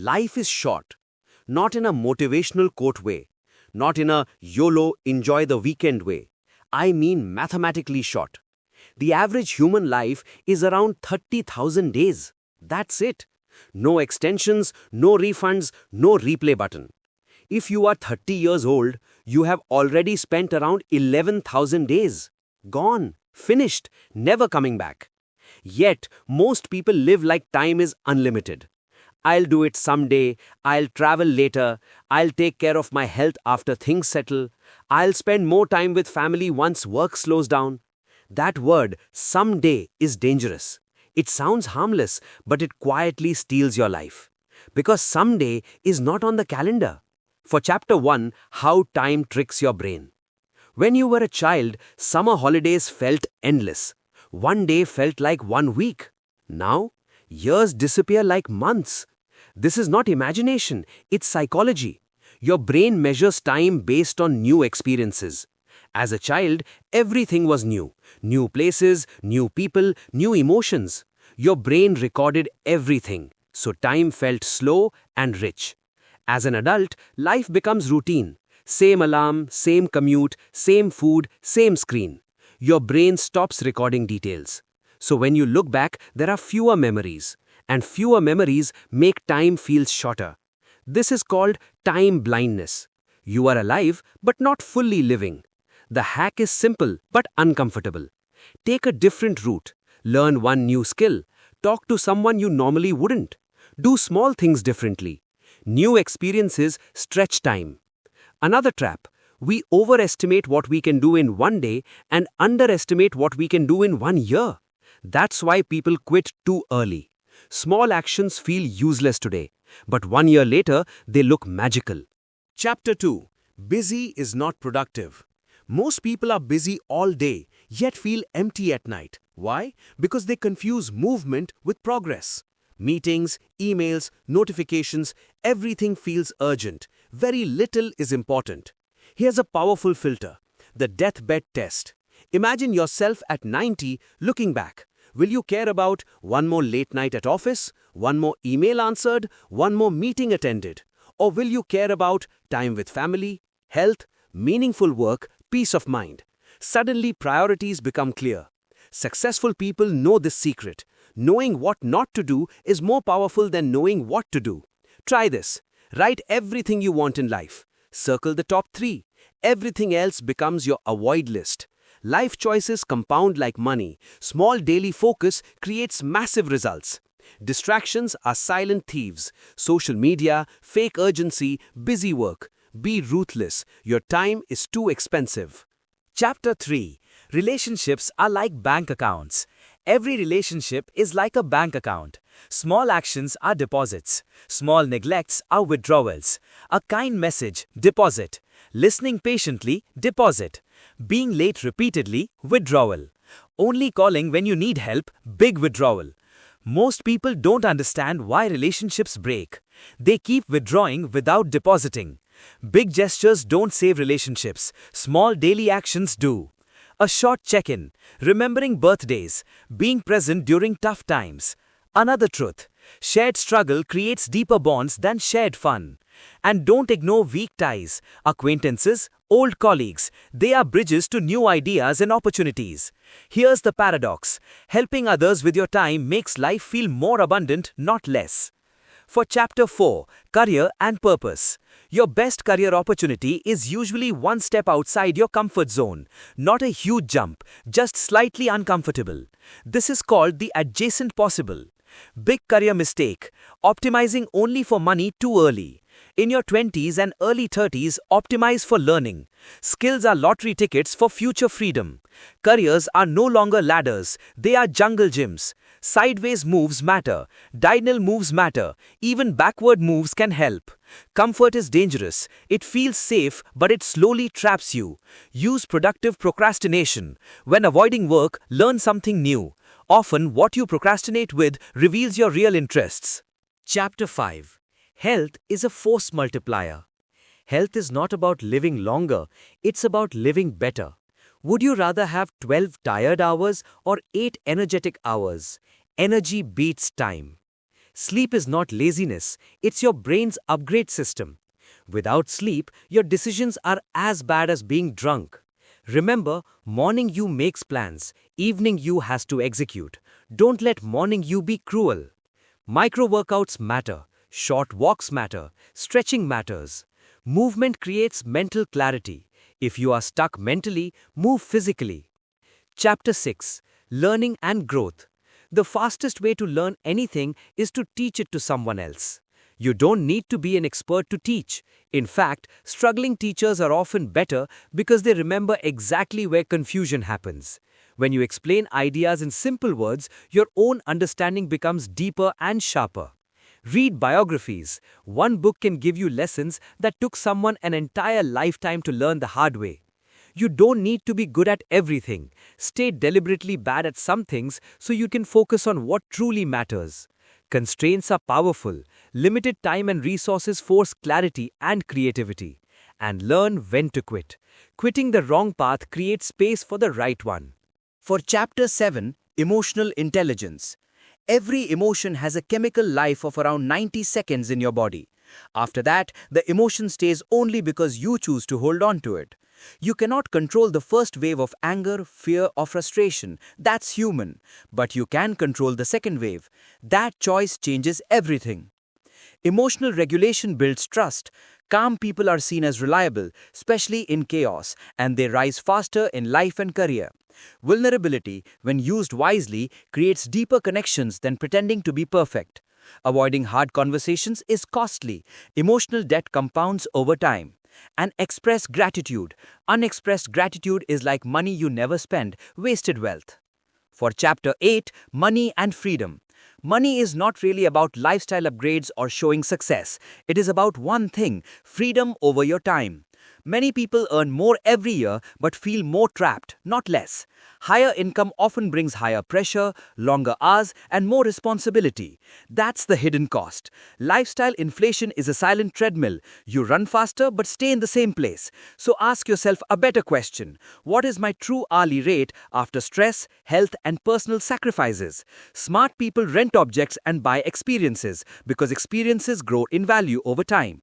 Life is short, not in a motivational quote way, not in a YOLO enjoy the weekend way. I mean mathematically short. The average human life is around 30,000 days. That's it. No extensions, no refunds, no replay button. If you are 30 years old, you have already spent around 11,000 days. Gone, finished, never coming back. Yet, most people live like time is unlimited. I'll do it someday, I'll travel later, I'll take care of my health after things settle, I'll spend more time with family once work slows down. That word, someday, is dangerous. It sounds harmless, but it quietly steals your life. Because someday is not on the calendar. For Chapter 1, How Time Tricks Your Brain. When you were a child, summer holidays felt endless. One day felt like 1 week. Now, years disappear like months. This is not imagination, it's psychology. Your brain measures time based on new experiences. As a child, everything was new. New places, new people, new emotions. Your brain recorded everything, so time felt slow and rich. As an adult, life becomes routine. Same alarm, same commute, same food, same screen. Your brain stops recording details. So when you look back, there are fewer memories. And fewer memories make time feel shorter. This is called time blindness. You are alive, but not fully living. The hack is simple, but uncomfortable. Take a different route. Learn one new skill. Talk to someone you normally wouldn't. Do small things differently. New experiences stretch time. Another trap. We overestimate what we can do in 1 day and underestimate what we can do in 1 year. That's why people quit too early. Small actions feel useless today, but 1 year later, they look magical. Chapter 2. Busy is not productive. Most people are busy all day, yet feel empty at night. Why? Because they confuse movement with progress. Meetings, emails, notifications, everything feels urgent. Very little is important. Here's a powerful filter, the deathbed test. Imagine yourself at 90 looking back. Will you care about one more late night at office, one more email answered, one more meeting attended? Or will you care about time with family, health, meaningful work, peace of mind? Suddenly priorities become clear. Successful people know this secret. Knowing what not to do is more powerful than knowing what to do. Try this. Write everything you want in life. Circle the top 3. Everything else becomes your avoid list. Life choices compound like money. Small daily focus creates massive results. Distractions are silent thieves. Social media, fake urgency, busy work. Be ruthless. Your time is too expensive. Chapter 3. Relationships are like bank accounts. Every relationship is like a bank account. Small actions are deposits. Small neglects are withdrawals. A kind message, deposit. Listening patiently, deposit. Being late repeatedly, withdrawal. Only calling when you need help, big withdrawal. Most people don't understand why relationships break. They keep withdrawing without depositing. Big gestures don't save relationships. Small daily actions do. A short check-in, remembering birthdays, being present during tough times. Another truth, shared struggle creates deeper bonds than shared fun. And don't ignore weak ties, acquaintances, old colleagues. They are bridges to new ideas and opportunities. Here's the paradox. Helping others with your time makes life feel more abundant, not less. For Chapter 4, Career and Purpose. Your best career opportunity is usually one step outside your comfort zone. Not a huge jump, just slightly uncomfortable. This is called the adjacent possible. Big career mistake, optimizing only for money too early. In your 20s and early 30s, optimize for learning. Skills are lottery tickets for future freedom. Careers are no longer ladders, they are jungle gyms. Sideways moves matter, diagonal moves matter, even backward moves can help. Comfort is dangerous, it feels safe but it slowly traps you. Use productive procrastination. When avoiding work, learn something new. Often what you procrastinate with reveals your real interests. Chapter 5. Health is a force multiplier. Health is not about living longer, it's about living better. Would you rather have 12 tired hours or 8 energetic hours? Energy beats time. Sleep is not laziness, it's your brain's upgrade system. Without sleep, your decisions are as bad as being drunk. Remember, morning you makes plans, evening you has to execute. Don't let morning you be cruel. Micro workouts matter, short walks matter, stretching matters. Movement creates mental clarity. If you are stuck mentally, move physically. Chapter 6: Learning and Growth. The fastest way to learn anything is to teach it to someone else. You don't need to be an expert to teach. In fact, struggling teachers are often better because they remember exactly where confusion happens. When you explain ideas in simple words, your own understanding becomes deeper and sharper. Read biographies. One book can give you lessons that took someone an entire lifetime to learn the hard way. You don't need to be good at everything. Stay deliberately bad at some things so you can focus on what truly matters. Constraints are powerful. Limited time and resources force clarity and creativity. And learn when to quit. Quitting the wrong path creates space for the right one. For Chapter 7, Emotional Intelligence. Every emotion has a chemical life of around 90 seconds in your body. After that, the emotion stays only because you choose to hold on to it. You cannot control the first wave of anger, fear, or frustration. That's human. But you can control the second wave. That choice changes everything. Emotional regulation builds trust. Calm people are seen as reliable, especially in chaos, and they rise faster in life and career. Vulnerability, when used wisely, creates deeper connections than pretending to be perfect. Avoiding hard conversations is costly. Emotional debt compounds over time. And express gratitude. Unexpressed gratitude is like money you never spend, wasted wealth. For Chapter 8, Money and Freedom. Money is not really about lifestyle upgrades or showing success. It is about one thing: freedom over your time. Many people earn more every year but feel more trapped, not less. Higher income often brings higher pressure, longer hours, and more responsibility. That's the hidden cost. Lifestyle inflation is a silent treadmill. You run faster but stay in the same place. So ask yourself a better question. What is my true hourly rate after stress, health, and personal sacrifices? Smart people rent objects and buy experiences because experiences grow in value over time.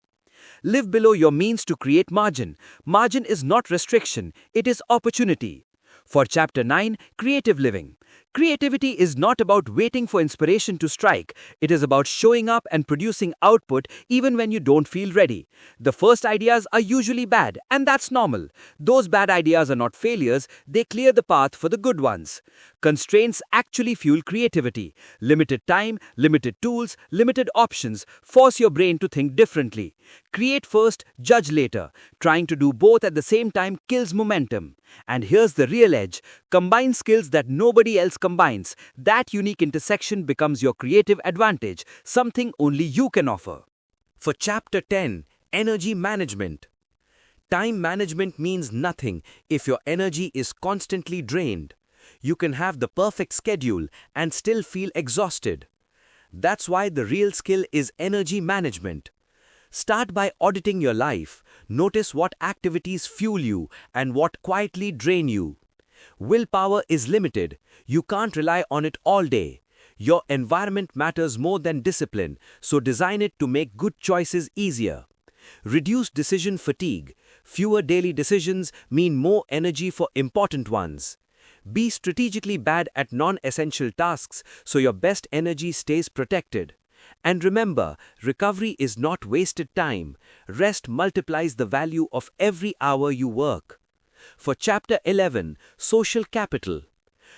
Live below your means to create margin. Margin is not restriction, it is opportunity. For Chapter 9, Creative Living. Creativity is not about waiting for inspiration to strike. It is about showing up and producing output even when you don't feel ready. The first ideas are usually bad, and that's normal. Those bad ideas are not failures, they clear the path for the good ones. Constraints actually fuel creativity. Limited time, limited tools, limited options force your brain to think differently. Create first, judge later. Trying to do both at the same time kills momentum. And here's the real edge. Combine skills that nobody else combines. That unique intersection becomes your creative advantage, something only you can offer. For Chapter 10, Energy Management. Time management means nothing if your energy is constantly drained. You can have the perfect schedule and still feel exhausted. That's why the real skill is energy management. Start by auditing your life. Notice what activities fuel you and what quietly drain you. Willpower is limited. You can't rely on it all day. Your environment matters more than discipline, so design it to make good choices easier. Reduce decision fatigue. Fewer daily decisions mean more energy for important ones. Be strategically bad at non-essential tasks so your best energy stays protected. And remember, recovery is not wasted time. Rest multiplies the value of every hour you work. For Chapter 11, Social Capital.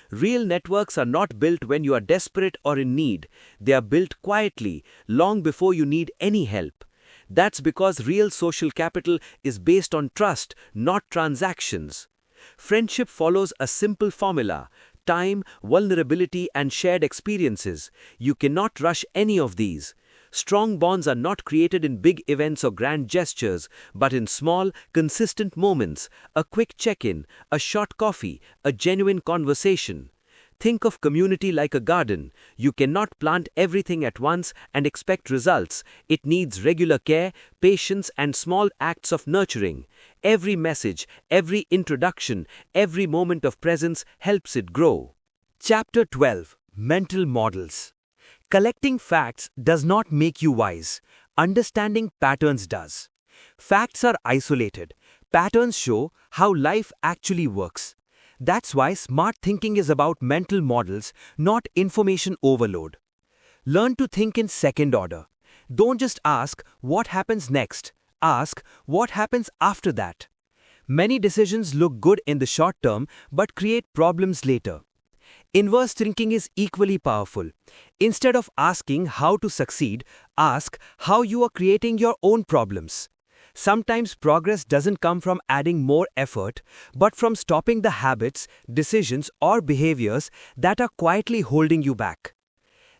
Real networks are not built when you are desperate or in need. They are built quietly, long before you need any help. That's because real social capital is based on trust, not transactions. Friendship follows a simple formula: time, vulnerability, and shared experiences. You cannot rush any of these. Strong bonds are not created in big events or grand gestures, but in small, consistent moments: a quick check-in, a short coffee, a genuine conversation. Think of community like a garden. You cannot plant everything at once and expect results. It needs regular care, patience, and small acts of nurturing. Every message, every introduction, every moment of presence helps it grow. Chapter 12, Mental Models. Collecting facts does not make you wise. Understanding patterns does. Facts are isolated. Patterns show how life actually works. That's why smart thinking is about mental models, not information overload. Learn to think in second order. Don't just ask what happens next. Ask what happens after that. Many decisions look good in the short term but create problems later. Inverse thinking is equally powerful. Instead of asking how to succeed, ask how you are creating your own problems. Sometimes progress doesn't come from adding more effort, but from stopping the habits, decisions, or behaviors that are quietly holding you back.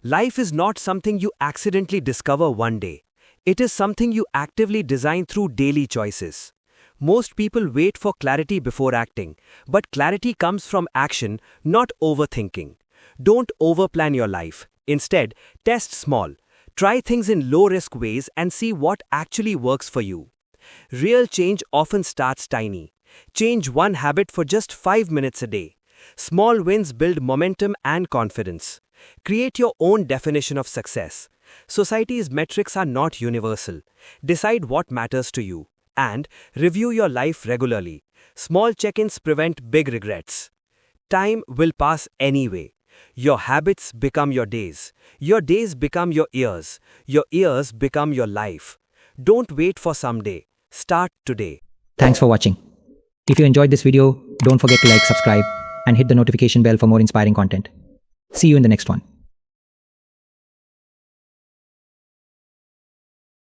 Life is not something you accidentally discover one day. It is something you actively design through daily choices. Most people wait for clarity before acting, but clarity comes from action, not overthinking. Don't overplan your life. Instead, test small. Try things in low-risk ways and see what actually works for you. Real change often starts tiny. Change one habit for just 5 minutes a day. Small wins build momentum and confidence. Create your own definition of success. Society's metrics are not universal. Decide what matters to you. And review your life regularly. Small check-ins prevent big regrets. Time will pass anyway. Your habits become your days. Your days become your years. Your years become your life. Don't wait for someday. Start today. Thanks for watching. If you enjoyed this video, don't forget to like, subscribe, and hit the notification bell for more inspiring content. See you in the next one.